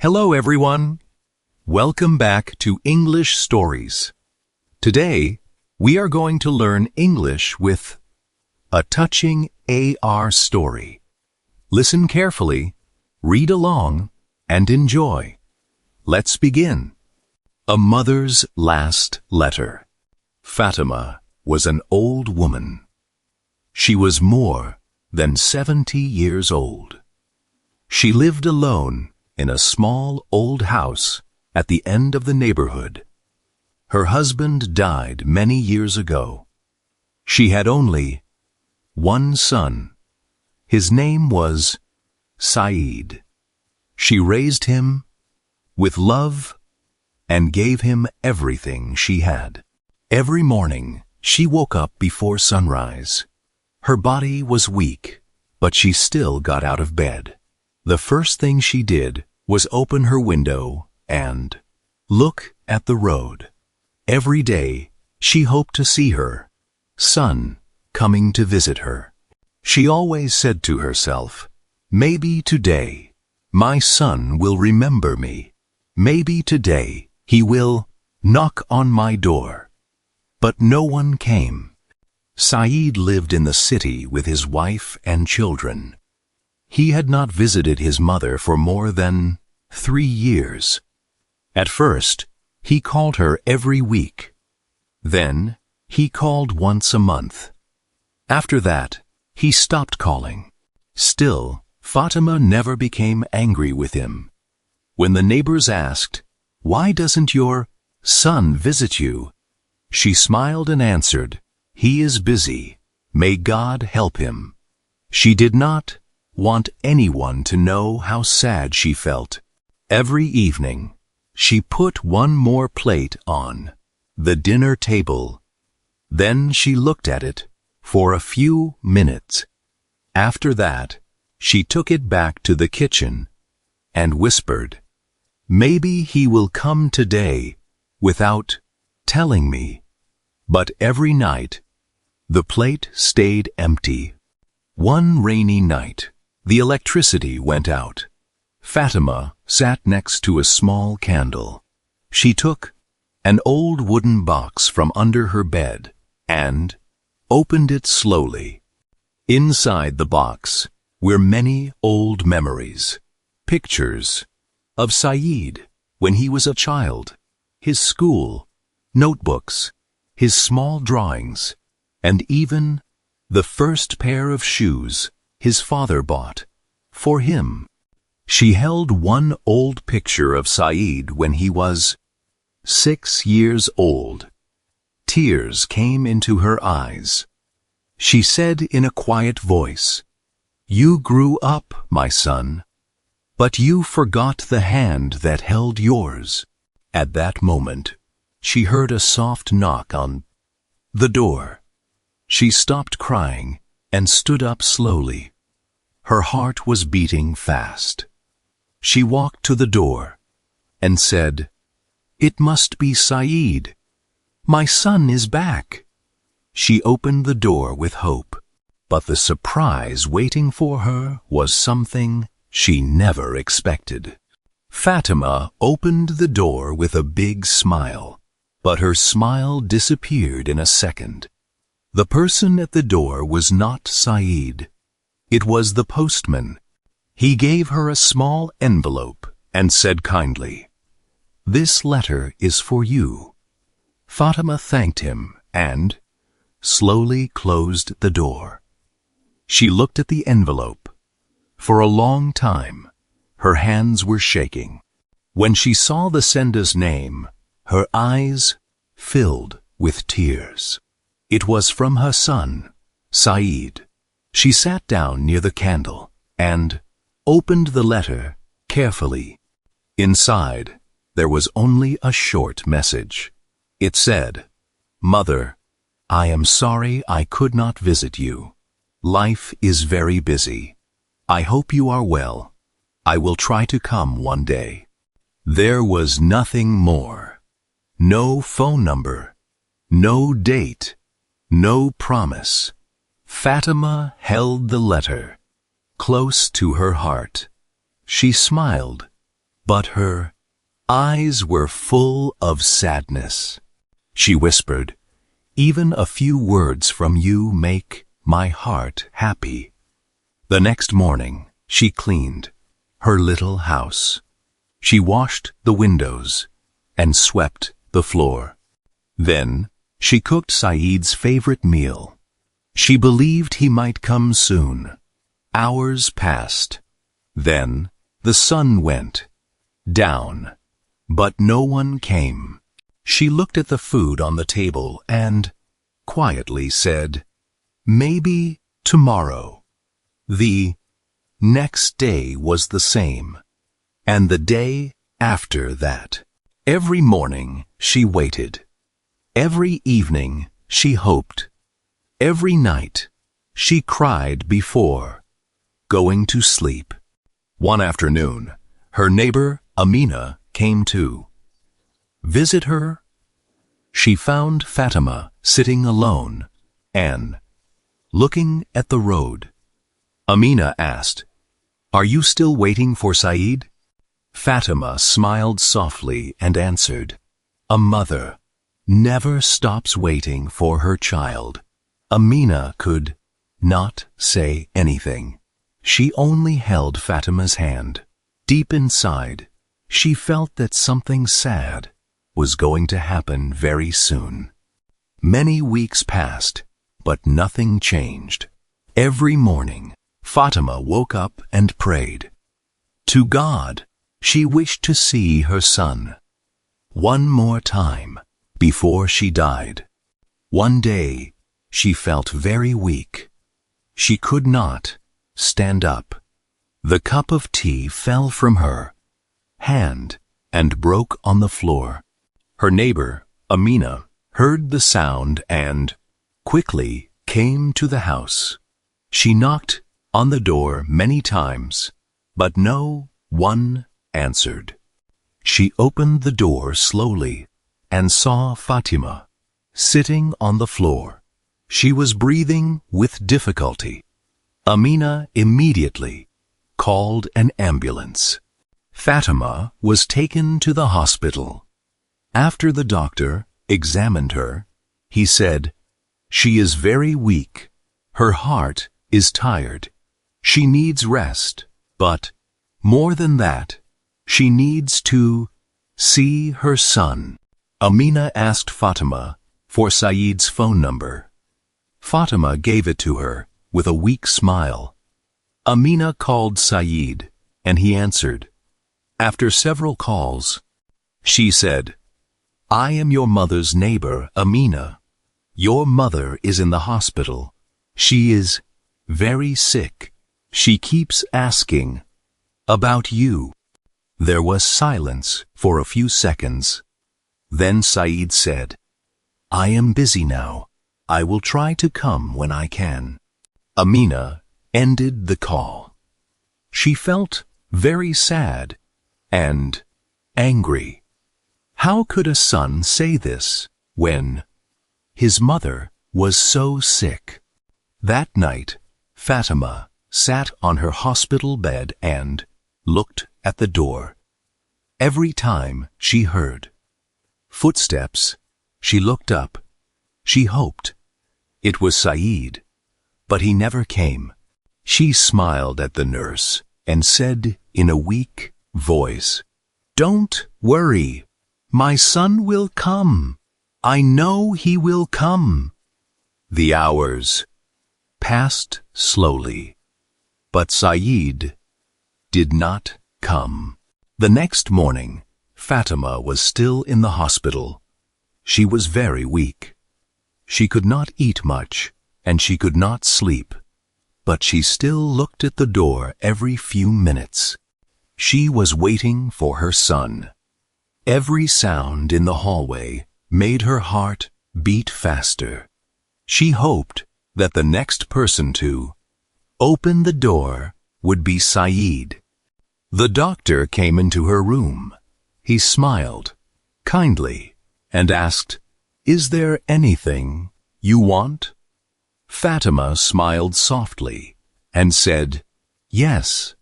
Hello everyone. Welcome back to English Stories. Today, we are going to learn English with a touching AR story. Listen carefully, read along, and enjoy. Let's begin. A Mother's Last Letter. Fatima was an old woman. She was more than 70 years old. She lived alone in a small old house at the end of the neighborhood. Her husband died many years ago. She had only one son. His name was Saeed. She raised him with love and gave him everything she had. Every morning, she woke up before sunrise. Her body was weak, but she still got out of bed. The first thing she did was open her window and look at the road. Every day, she hoped to see her son coming to visit her. She always said to herself, "Maybe today, my son will remember me. Maybe today, he will knock on my door." But no one came. Saeed lived in the city with his wife and children. He had not visited his mother for more than 3 years. At first, he called her every week. Then, he called once a month. After that, he stopped calling. Still, Fatima never became angry with him. When the neighbors asked, "Why doesn't your son visit you?" she smiled and answered, "He is busy. May God help him." She did not want anyone to know how sad she felt. Every evening, she put one more plate on the dinner table. Then she looked at it for a few minutes. After that, she took it back to the kitchen and whispered, "Maybe he will come today without telling me." But every night, the plate stayed empty. One rainy night, the electricity went out. Fatima sat next to a small candle. She took an old wooden box from under her bed and opened it slowly. Inside the box were many old memories, pictures of Saeed when he was a child, his school, notebooks, his small drawings, and even the first pair of shoes his father bought for him. She held one old picture of Saeed when he was 6 years old. Tears came into her eyes. She said in a quiet voice, "You grew up, my son, but you forgot the hand that held yours." At that moment, she heard a soft knock on the door. She stopped crying and stood up slowly. Her heart was beating fast. She walked to the door and said, "It must be Saeed. My son is back." She opened the door with hope, but the surprise waiting for her was something she never expected. Fatima opened the door with a big smile, but her smile disappeared in a second. The person at the door was not Saeed. It was the postman. He gave her a small envelope and said kindly, "This letter is for you." Fatima thanked him and slowly closed the door. She looked at the envelope. For a long time, her hands were shaking. When she saw the sender's name, her eyes filled with tears. It was from her son, Saeed. She sat down near the candle and opened the letter carefully. Inside, there was only a short message. It said, "Mother, I am sorry I could not visit you. Life is very busy. I hope you are well. I will try to come one day." There was nothing more. No phone number, no date, no promise. Fatima held the letter close to her heart. She smiled but her eyes were full of sadness. She whispered, "Even a few words from you make my heart happy." The next morning, she cleaned her little house. She washed the windows and swept the floor. Then she cooked Saeed's favorite meal. She believed he might come soon. Hours passed. Then the sun went down, but no one came. She looked at the food on the table and quietly said, "Maybe tomorrow." The next day was the same, and the day after that. Every morning she waited. Every evening she hoped. Every night she cried before going to sleep. One afternoon, her neighbor Amina came to visit her. She found Fatima sitting alone and looking at the road. Amina asked, "Are you still waiting for Saeed?" Fatima smiled softly and answered, "A mother never stops waiting for her child." Amina could not say anything. She only held Fatima's hand. Deep inside, she felt that something sad was going to happen very soon. Many weeks passed, but nothing changed. Every morning, Fatima woke up and prayed. To God, she wished to see her son one more time before she died. One day, she felt very weak. She could not stand up. The cup of tea fell from her hand and broke on the floor. Her neighbor, Amina, heard the sound and quickly came to the house. She knocked on the door many times, but no one answered. She opened the door slowly and saw Fatima sitting on the floor. She was breathing with difficulty. Amina immediately called an ambulance. Fatima was taken to the hospital. After the doctor examined her, he said, "She is very weak. Her heart is tired. She needs rest, but more than that, she needs to see her son." Amina asked Fatima for Saeed's phone number. Fatima gave it to her with a weak smile. Amina called Saeed, and he answered. After several calls, she said, "I am your mother's neighbor, Amina. Your mother is in the hospital. She is very sick. She keeps asking about you." There was silence for a few seconds. Then Saeed said, "I am busy now. I will try to come when I can." Amina ended the call. She felt very sad and angry. How could a son say this when his mother was so sick? That night, Fatima sat on her hospital bed and looked at the door. Every time she heard footsteps, she looked up. She hoped it was Saeed, but he never came. She smiled at the nurse and said in a weak voice, "Don't worry. My son will come. I know he will come." The hours passed slowly, but Saeed did not come. The next morning, Fatima was still in the hospital. She was very weak. She could not eat much, and she could not sleep, but she still looked at the door every few minutes. She was waiting for her son. Every sound in the hallway made her heart beat faster. She hoped that the next person to open the door would be Saeed. The doctor came into her room. He smiled kindly and asked, "Is there anything you want?" Fatima smiled softly and said, "Yes,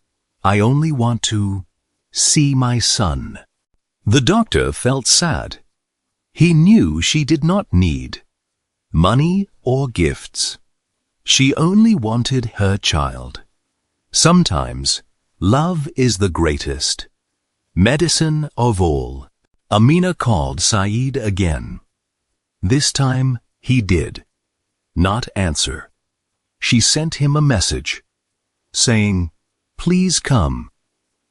I only want to see my son." The doctor felt sad. He knew she did not need money or gifts. She only wanted her child. Sometimes, love is the greatest medicine of all. Amina called Saeed again. This time, he did not answer. She sent him a message, saying, "Please come.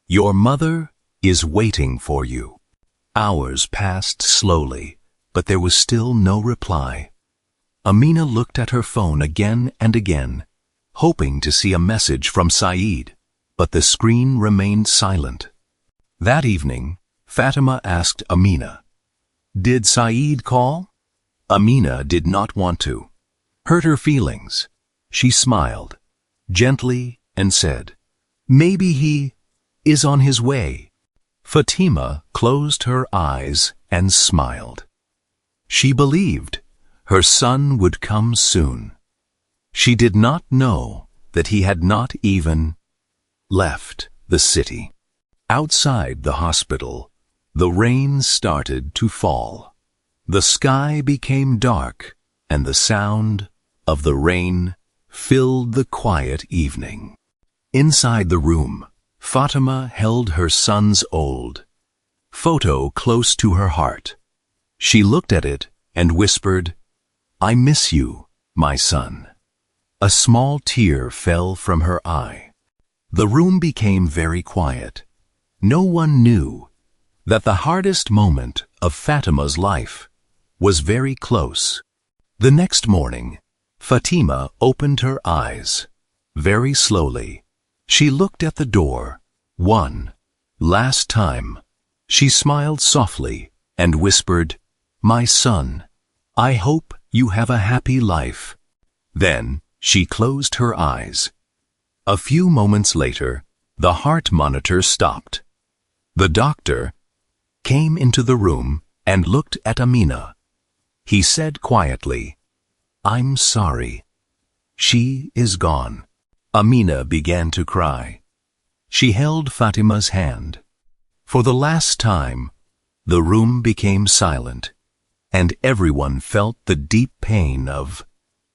Your mother is waiting for you." Hours passed slowly, but there was still no reply. Amina looked at her phone again and again, hoping to see a message from Saeed, but the screen remained silent. That evening, Fatima asked Amina, "Did Saeed call?" Amina did not want to hurt her feelings. She smiled gently and said, "Maybe he is on his way." Fatima closed her eyes and smiled. She believed her son would come soon. She did not know that he had not even left the city. Outside the hospital, the rain started to fall. The sky became dark, and the sound of the rain filled the quiet evening. Inside the room, Fatima held her son's old photo close to her heart. She looked at it and whispered, "I miss you, my son." A small tear fell from her eye. The room became very quiet. No one knew that the hardest moment of Fatima's life was very close. The next morning, Fatima opened her eyes. Very slowly, she looked at the door one last time. She smiled softly and whispered, "My son, I hope you have a happy life." Then she closed her eyes. A few moments later, the heart monitor stopped. The doctor came into the room and looked at Amina. He said quietly, "I'm sorry. She is gone." Amina began to cry. She held Fatima's hand. For the last time, the room became silent, and everyone felt the deep pain of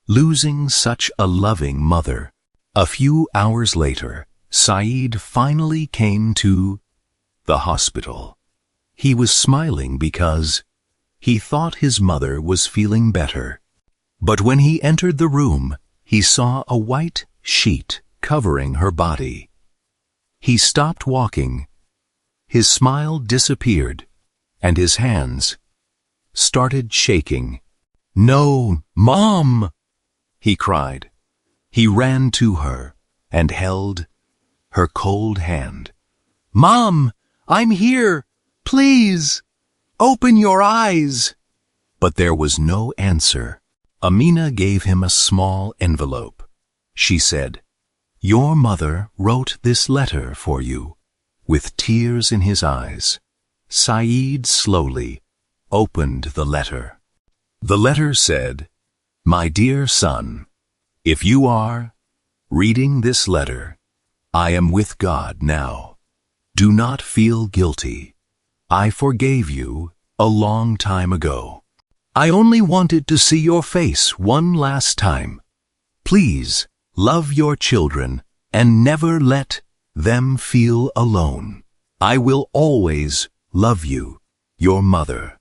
losing such a loving mother. A few hours later, Saeed finally came to the hospital. He was smiling because he thought his mother was feeling better. But when he entered the room, he saw a white sheet covering her body. He stopped walking. His smile disappeared, and his hands started shaking. "No, Mom!" he cried. He ran to her and held her cold hand. "Mom, I'm here! Please, open your eyes!" But there was no answer. Amina gave him a small envelope. She said, "Your mother wrote this letter for you," with tears in his eyes. Saeed slowly opened the letter. The letter said, "My dear son, if you are reading this letter, I am with God now. Do not feel guilty. I forgave you a long time ago. I only wanted to see your face one last time. Please love your children and never let them feel alone. I will always love you, your mother."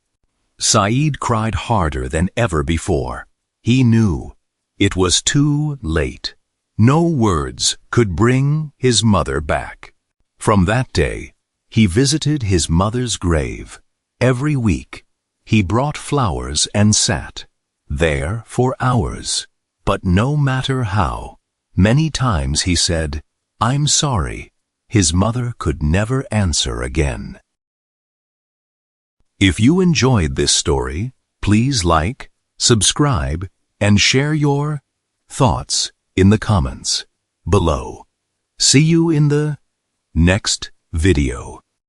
Saeed cried harder than ever before. He knew it was too late. No words could bring his mother back. From that day, he visited his mother's grave. Every week, he brought flowers and sat there for hours. But no matter how many times he said, "I'm sorry," his mother could never answer again. If you enjoyed this story, please like, subscribe, and share your thoughts in the comments below. See you in the next video.